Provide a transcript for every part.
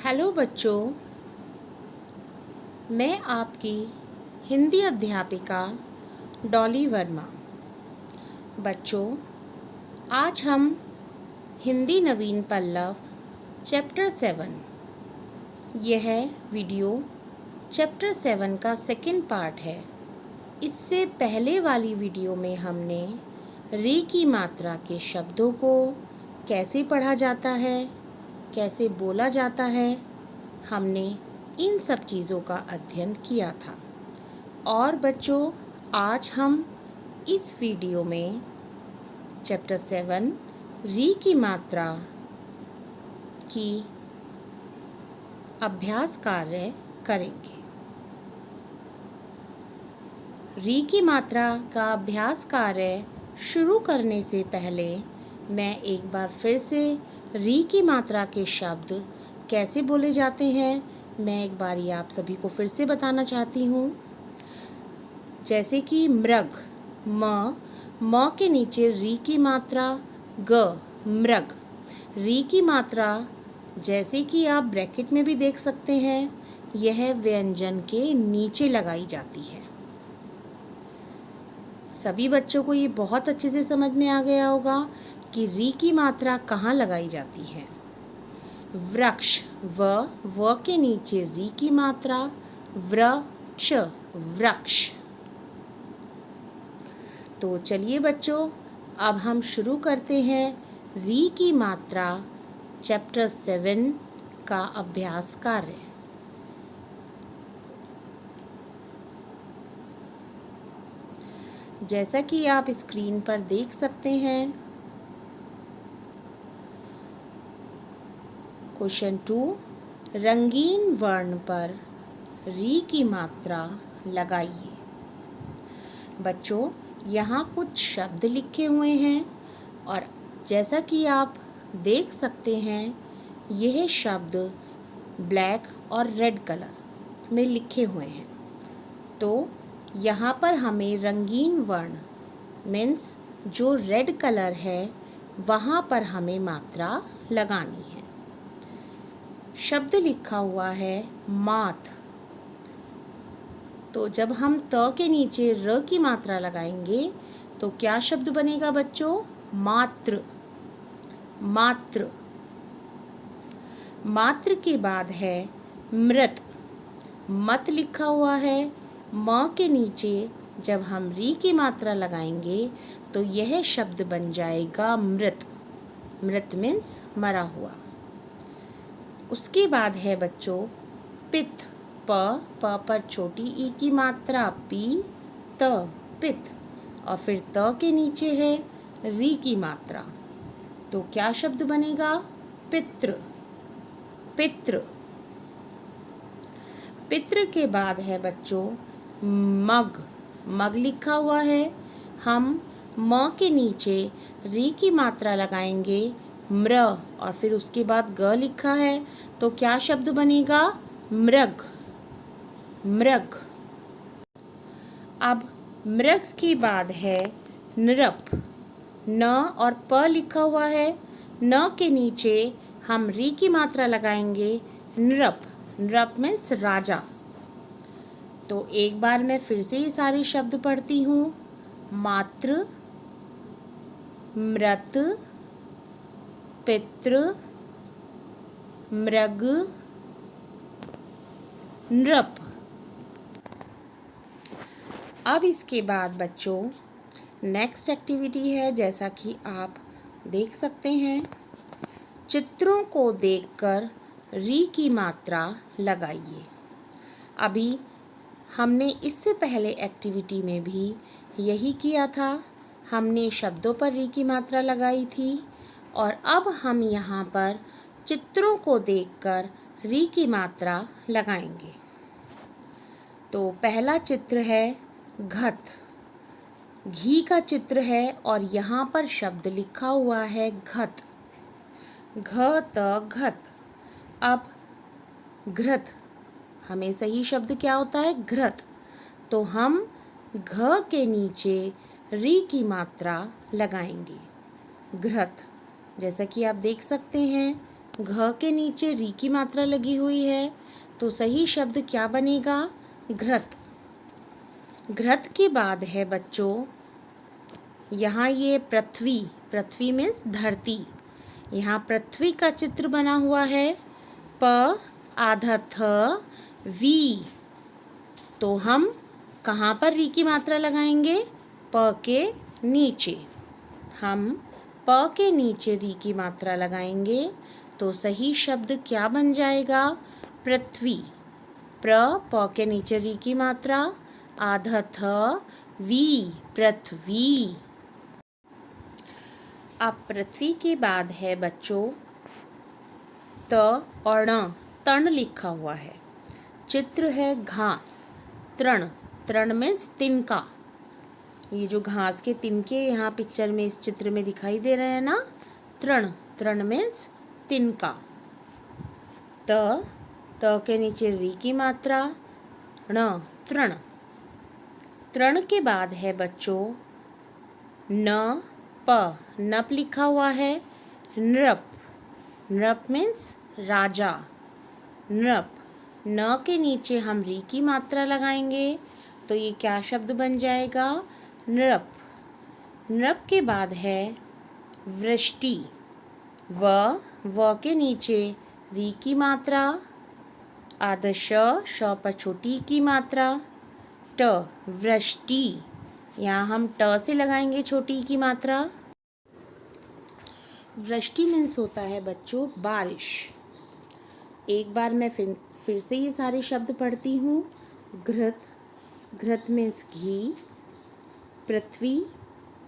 Hello बच्चों, मैं आपकी हिंदी अध्यापिका डॉली वर्मा। बच्चों, आज हम हिंदी नवीन पल्लव चैप्टर 7 यह वीडियो चैप्टर 7 का सेकंड पार्ट है। इससे पहले वाली वीडियो में हमने री की मात्रा के शब्दों को कैसे पढ़ा जाता है, कैसे बोला जाता है, हमने इन सब चीज़ों का अध्ययन किया था। और बच्चों, आज हम इस वीडियो में चैप्टर 7 री की मात्रा की अभ्यास कार्य करेंगे। री की मात्रा का अभ्यास कार्य शुरू करने से पहले मैं एक बार फिर से री की मात्रा के शब्द कैसे बोले जाते हैं, मैं एक बार आप सभी को फिर से बताना चाहती हूँ। जैसे कि मृग, म के नीचे री की मात्रा ग, मृग। री की मात्रा जैसे कि आप ब्रैकेट में भी देख सकते हैं, यह व्यंजन के नीचे लगाई जाती है। सभी बच्चों को ये बहुत अच्छे से समझ में आ गया होगा कि री की मात्रा कहाँ लगाई जाती है। वृक्ष, व के नीचे री की मात्रा वृक्ष, वृक्ष। तो चलिए बच्चों, अब हम शुरू करते हैं री की मात्रा चैप्टर 7 का अभ्यास कार्य। जैसा कि आप स्क्रीन पर देख सकते हैं, क्वेश्चन 2, रंगीन वर्ण पर री की मात्रा लगाइए। बच्चों, यहाँ कुछ शब्द लिखे हुए हैं और जैसा कि आप देख सकते हैं, यह शब्द ब्लैक और रेड कलर में लिखे हुए हैं। तो यहाँ पर हमें रंगीन वर्ण मीन्स जो रेड कलर है वहाँ पर हमें मात्रा लगानी है। शब्द लिखा हुआ है मात। तो जब हम त के नीचे र की मात्रा लगाएंगे तो क्या शब्द बनेगा बच्चों? मात्र, मात्र। मात्र के बाद है मृत। मत लिखा हुआ है, म के नीचे जब हम री की मात्रा लगाएंगे तो यह शब्द बन जाएगा मृत। मृत मीन्स मरा हुआ। उसके बाद है बच्चों पित्त। प पर छोटी ई की मात्रा पी, त, पित्त। और फिर त के नीचे है री की मात्रा, तो क्या शब्द बनेगा? पितृ, पितृ। पितृ के बाद है बच्चों मग। मग लिखा हुआ है, हम म के नीचे री की मात्रा लगाएंगे म्र और फिर उसके बाद ग लिखा है, तो क्या शब्द बनेगा? मृग, मृग। अब मृग के बाद है नृप। न और प लिखा हुआ है, न के नीचे हम री की मात्रा लगाएंगे नृप। नृप मीन्स राजा। तो एक बार मैं फिर से ये सारे शब्द पढ़ती हूँ। मातृ, मृत, पितृ, मृग, नृप। अब इसके बाद बच्चों नेक्स्ट एक्टिविटी है, जैसा कि आप देख सकते हैं, चित्रों को देखकर री की मात्रा लगाइए। अभी हमने इससे पहले एक्टिविटी में भी यही किया था, हमने शब्दों पर री की मात्रा लगाई थी और अब हम यहाँ पर चित्रों को देखकर री की मात्रा लगाएंगे। तो पहला चित्र है घत। घी का चित्र है और यहाँ पर शब्द लिखा हुआ है घत, घ त घत। अब घृत, हमें सही शब्द क्या होता है? घृत। तो हम घ के नीचे री की मात्रा लगाएंगे, घृत। जैसा कि आप देख सकते हैं, घ के नीचे री की मात्रा लगी हुई है, तो सही शब्द क्या बनेगा? घृत। घृत के बाद है बच्चों यहाँ ये पृथ्वी, पृथ्वी मीन्स धरती। यहाँ पृथ्वी का चित्र बना हुआ है, प आधा थ वी। तो हम कहाँ पर री की मात्रा लगाएंगे? प के नीचे। हम प के नीचे री की मात्रा लगाएंगे, तो सही शब्द क्या बन जाएगा? पृथ्वी। प के नीचे री की मात्रा, आधा थ वी, पृथ्वी। अब पृथ्वी के बाद है बच्चों त और ण, तण लिखा हुआ है। चित्र है घास, तृण। तृण मीन्स तिनका। ये जो घास के तिनके यहाँ पिक्चर में इस चित्र में दिखाई दे रहे हैं ना, तृण। तृण मीन्स तिनका। त के नीचे री की मात्रा, ण, तृण। तृण के बाद है बच्चों न प, नप लिखा हुआ है। नृप। नृप मीन्स राजा। नृप। न के नीचे हम री की मात्रा लगाएंगे, तो ये क्या शब्द बन जाएगा? नृप। नृप के बाद है वृष्टि। व के नीचे री की मात्रा, आधा श पर छोटी की मात्रा, ट, वृष्टि। यहाँ हम ट से लगाएंगे छोटी की मात्रा। वृष्टि मीन्स होता है बच्चों बारिश। एक बार मैं फिर से ये सारे शब्द पढ़ती हूँ। घृत। घृत मीन्स घी। पृथ्वी।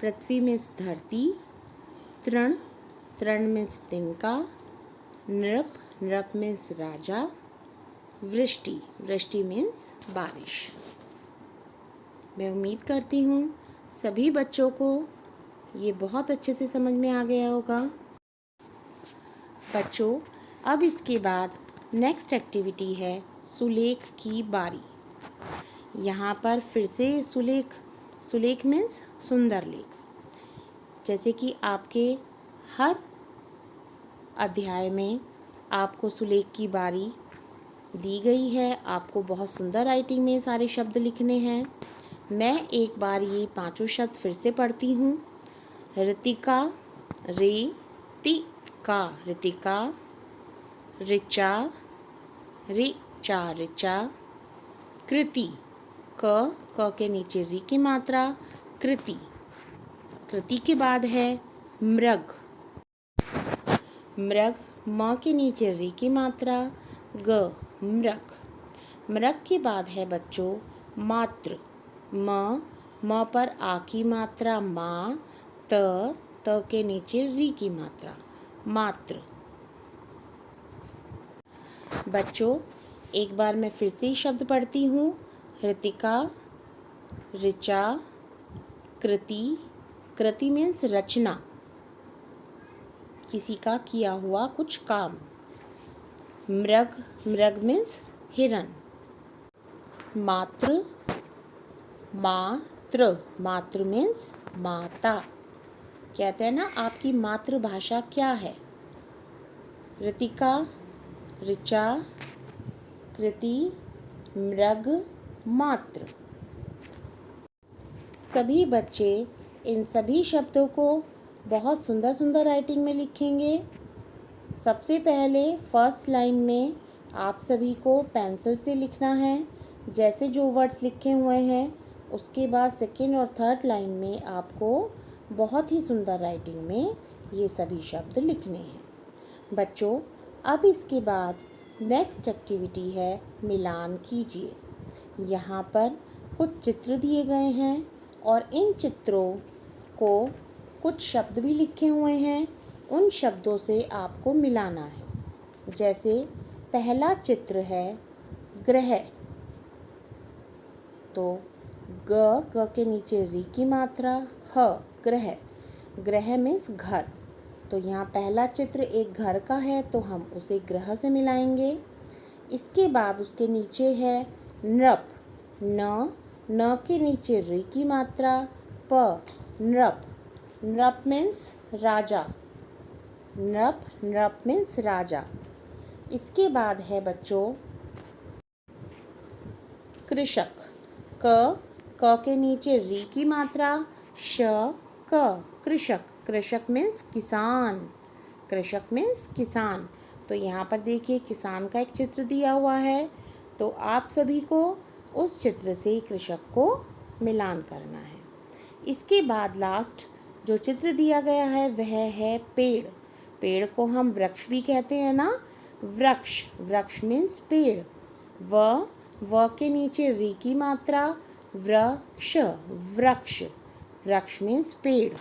पृथ्वी मीन्स धरती। तृण। तृण मीन्स तिनका। नृप। नृप मीन्स राजा। वृष्टि। वृष्टि मीन्स बारिश। मैं उम्मीद करती हूँ सभी बच्चों को ये बहुत अच्छे से समझ में आ गया होगा। बच्चों, अब इसके बाद नेक्स्ट एक्टिविटी है सुलेख की बारी। यहाँ पर फिर से सुलेख, सुलेख मीन्स सुंदर लेख। जैसे कि आपके हर अध्याय में आपको सुलेख की बारी दी गई है। आपको बहुत सुंदर राइटिंग में सारे शब्द लिखने हैं। मैं एक बार ये 5 शब्द फिर से पढ़ती हूँ। ऋतिका, ऋतिका, ऋतिका। ऋचा, ऋचा, ऋचा। कृति, क के नीचे री की मात्रा, कृति। कृति के बाद है मृग। मृग, म के नीचे री की मात्रा, ग, मृग। मृग के बाद है बच्चों मात्र। म पर आ की मात्रा, मा। त के नीचे री की मात्रा, मात्र। बच्चों, एक बार मैं फिर से ही शब्द पढ़ती हूँ। ऋतिका, ऋचा, कृति। कृति मीन्स रचना, किसी का किया हुआ कुछ काम। मृग, मृग मीन्स हिरन। मात्र, मात्र, मात्र मीन्स माता। कहते हैं ना, आपकी मातृभाषा क्या है? ऋतिका, ऋचा, कृति, मृग, मात्र। सभी बच्चे इन सभी शब्दों को बहुत सुंदर सुंदर राइटिंग में लिखेंगे। सबसे पहले फर्स्ट लाइन में आप सभी को पेंसिल से लिखना है, जैसे जो वर्ड्स लिखे हुए हैं। उसके बाद सेकेंड और थर्ड लाइन में आपको बहुत ही सुंदर राइटिंग में ये सभी शब्द लिखने हैं। बच्चों, अब इसके बाद नेक्स्ट एक्टिविटी है मिलान कीजिए। यहाँ पर कुछ चित्र दिए गए हैं और इन चित्रों को कुछ शब्द भी लिखे हुए हैं। उन शब्दों से आपको मिलाना है। जैसे पहला चित्र है ग्रह, तो ग के नीचे री की मात्रा, ह, ग्रह। ग्रह मीन्स घर। तो यहाँ पहला चित्र एक घर का है, तो हम उसे ग्रह से मिलाएंगे। इसके बाद उसके नीचे है नृप। न के नीचे री की मात्रा, प, नृप। नृप मीन्स राजा। नृप, नृप मीन्स राजा। इसके बाद है बच्चों कृषक। क, क के नीचे री की मात्रा, श, क, कृषक। कृषक मीन्स किसान, कृषक मीन्स किसान। तो यहाँ पर देखिए किसान का एक चित्र दिया हुआ है, तो आप सभी को उस चित्र से कृषक को मिलान करना है। इसके बाद लास्ट जो चित्र दिया गया है वह है पेड़। पेड़ को हम वृक्ष भी कहते हैं ना, वृक्ष, वृक्ष मीन्स पेड़। व के नीचे री की मात्रा, वृक्ष, वृक्ष, वृक्ष मीन्स पेड़।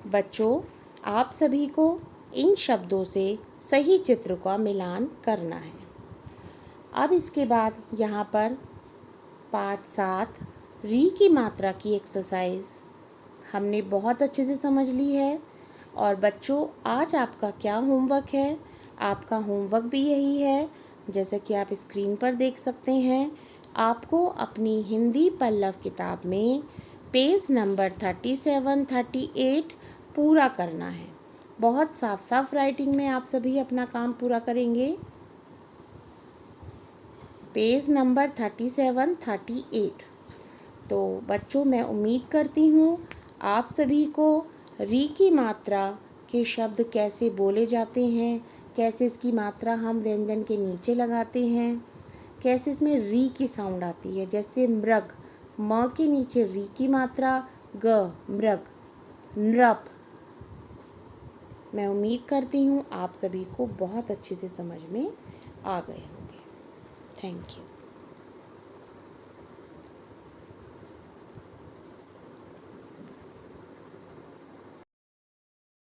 बच्चों आप सभी को इन शब्दों से सही चित्र का मिलान करना है। अब इसके बाद यहाँ पर पाठ 7 री की मात्रा की एक्सरसाइज हमने बहुत अच्छे से समझ ली है। और बच्चों आज आपका क्या होमवर्क है? आपका होमवर्क भी यही है, जैसे कि आप स्क्रीन पर देख सकते हैं। आपको अपनी हिंदी पल्लव किताब में पेज नंबर 37, 38 पूरा करना है। बहुत साफ साफ राइटिंग में आप सभी अपना काम पूरा करेंगे। Page number 37, 38। तो बच्चों मैं उम्मीद करती हूँ आप सभी को री की मात्रा के शब्द कैसे बोले जाते हैं, कैसे इसकी मात्रा हम व्यंजन के नीचे लगाते हैं, कैसे इसमें री की साउंड आती है। जैसे मृग, म के नीचे री की मात्रा, ग, मृग, नृप। मैं उम्मीद करती हूँ आप सभी को बहुत अच्छे से समझ में आ गए होंगे। Thank you.